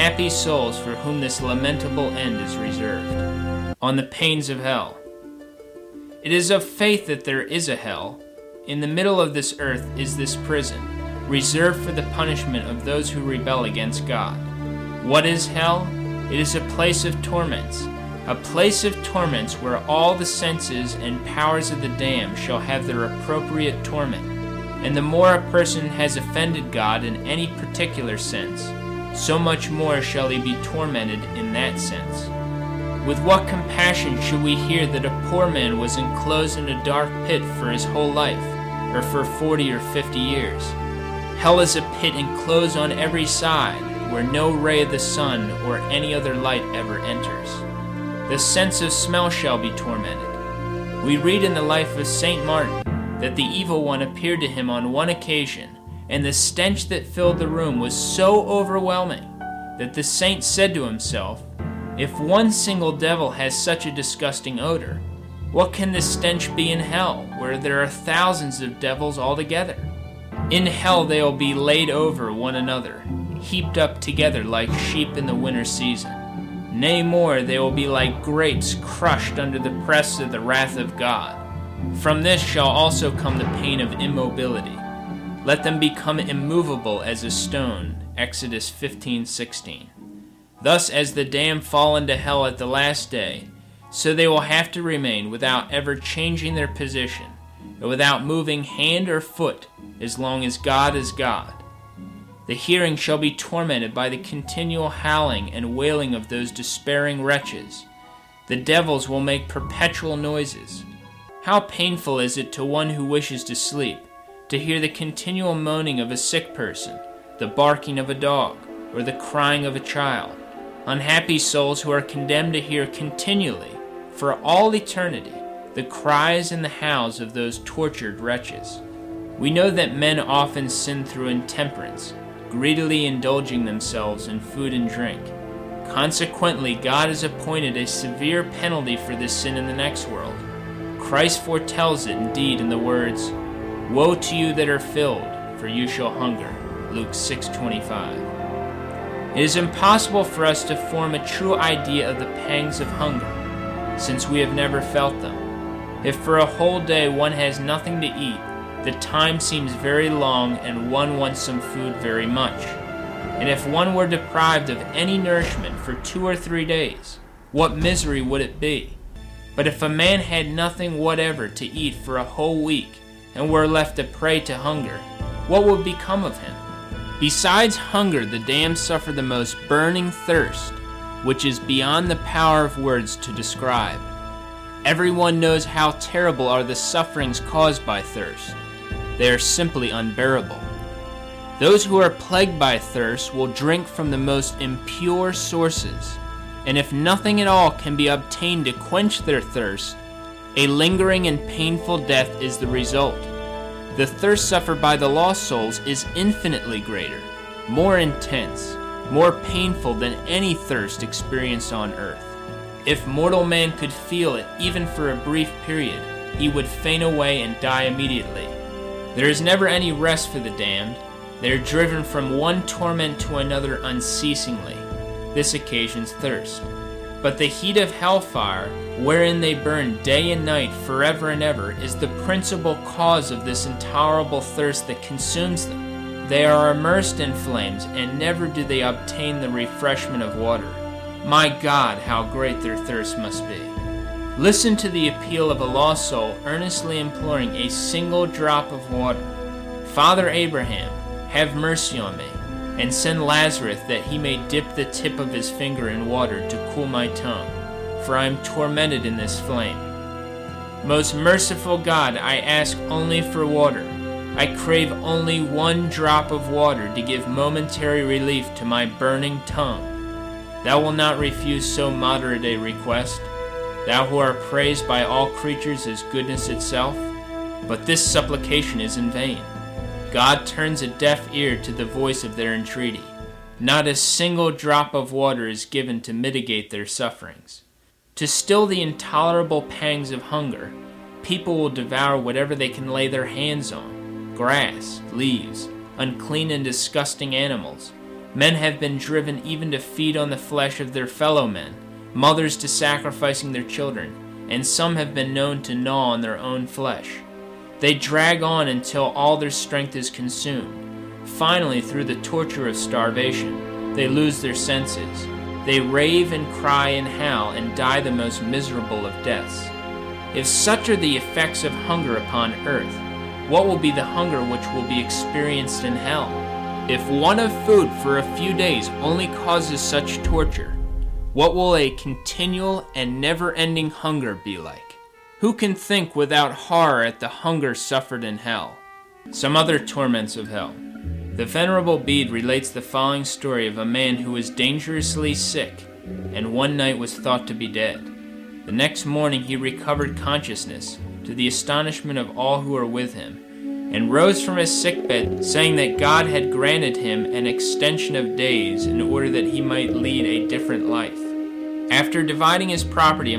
Unhappy souls for whom this lamentable end is reserved. On the pains of hell. It is of faith that there is a hell. In the middle of this earth is this prison, reserved for the punishment of those who rebel against God. What is hell? It is a place of torments. A place of torments where all the senses and powers of the damned shall have their appropriate torment. And the more a person has offended God in any particular sense, so much more shall he be tormented in that sense. With what compassion should we hear that a poor man was enclosed in a dark pit for his whole life, or for 40 or 50 years? Hell is a pit enclosed on every side, where no ray of the sun or any other light ever enters. The sense of smell shall be tormented. We read in the life of St. Martin that the evil one appeared to him on one occasion, and the stench that filled the room was so overwhelming that the saint said to himself, "If one single devil has such a disgusting odor, what can the stench be in hell, where there are thousands of devils altogether? In hell they will be laid over one another, heaped up together like sheep in the winter season. Nay more, they will be like grapes crushed under the press of the wrath of God. From this shall also come the pain of immobility. Let them become immovable as a stone." Exodus 15:16. Thus as the damned fall into hell at the last day, so they will have to remain without ever changing their position, and without moving hand or foot as long as God is God. The hearing shall be tormented by the continual howling and wailing of those despairing wretches. The devils will make perpetual noises. How painful is it to one who wishes to sleep, to hear the continual moaning of a sick person, the barking of a dog, or the crying of a child. Unhappy souls who are condemned to hear continually, for all eternity, the cries and the howls of those tortured wretches. We know that men often sin through intemperance, greedily indulging themselves in food and drink. Consequently, God has appointed a severe penalty for this sin in the next world. Christ foretells it indeed in the words, "Woe to you that are filled, for you shall hunger." Luke 6:25. It is impossible for us to form a true idea of the pangs of hunger, since we have never felt them. If for a whole day one has nothing to eat, the time seems very long and one wants some food very much. And if one were deprived of any nourishment for 2 or 3 days, what misery would it be? But if a man had nothing whatever to eat for a whole week and were left a prey to hunger, what would become of him? Besides hunger, the damned suffer the most burning thirst, which is beyond the power of words to describe. Everyone knows how terrible are the sufferings caused by thirst. They are simply unbearable. Those who are plagued by thirst will drink from the most impure sources, and if nothing at all can be obtained to quench their thirst, a lingering and painful death is the result. The thirst suffered by the lost souls is infinitely greater, more intense, more painful than any thirst experienced on earth. If mortal man could feel it even for a brief period, he would faint away and die immediately. There is never any rest for the damned. They are driven from one torment to another unceasingly. This occasions thirst. But the heat of hellfire, wherein they burn day and night forever and ever, is the principal cause of this intolerable thirst that consumes them. They are immersed in flames, and never do they obtain the refreshment of water. My God, how great their thirst must be. Listen to the appeal of a lost soul earnestly imploring a single drop of water. Father Abraham, have mercy on me, and send Lazarus that he may dip the tip of his finger in water to cool my tongue, for I am tormented in this flame. Most merciful God, I ask only for water. I crave only one drop of water to give momentary relief to my burning tongue. Thou wilt not refuse so moderate a request, thou who art praised by all creatures as goodness itself. But this supplication is in vain. God turns a deaf ear to the voice of their entreaty. Not a single drop of water is given to mitigate their sufferings. To still the intolerable pangs of hunger, people will devour whatever they can lay their hands on: grass, leaves, unclean and disgusting animals, Men have been driven even to feed on the flesh of their fellow men, mothers to sacrificing their children, and some have been known to gnaw on their own flesh. They drag on until all their strength is consumed. Finally, through the torture of starvation, they lose their senses. They rave and cry and howl and die the most miserable of deaths. If such are the effects of hunger upon earth, what will be the hunger which will be experienced in hell? If want of food for a few days only causes such torture, what will a continual and never-ending hunger be like? Who can think without horror at the hunger suffered in hell? Some other torments of hell. The Venerable Bede relates the following story of a man who was dangerously sick and one night was thought to be dead. The next morning he recovered consciousness, to the astonishment of all who were with him, and rose from his sickbed, saying that God had granted him an extension of days in order that he might lead a different life. After dividing his property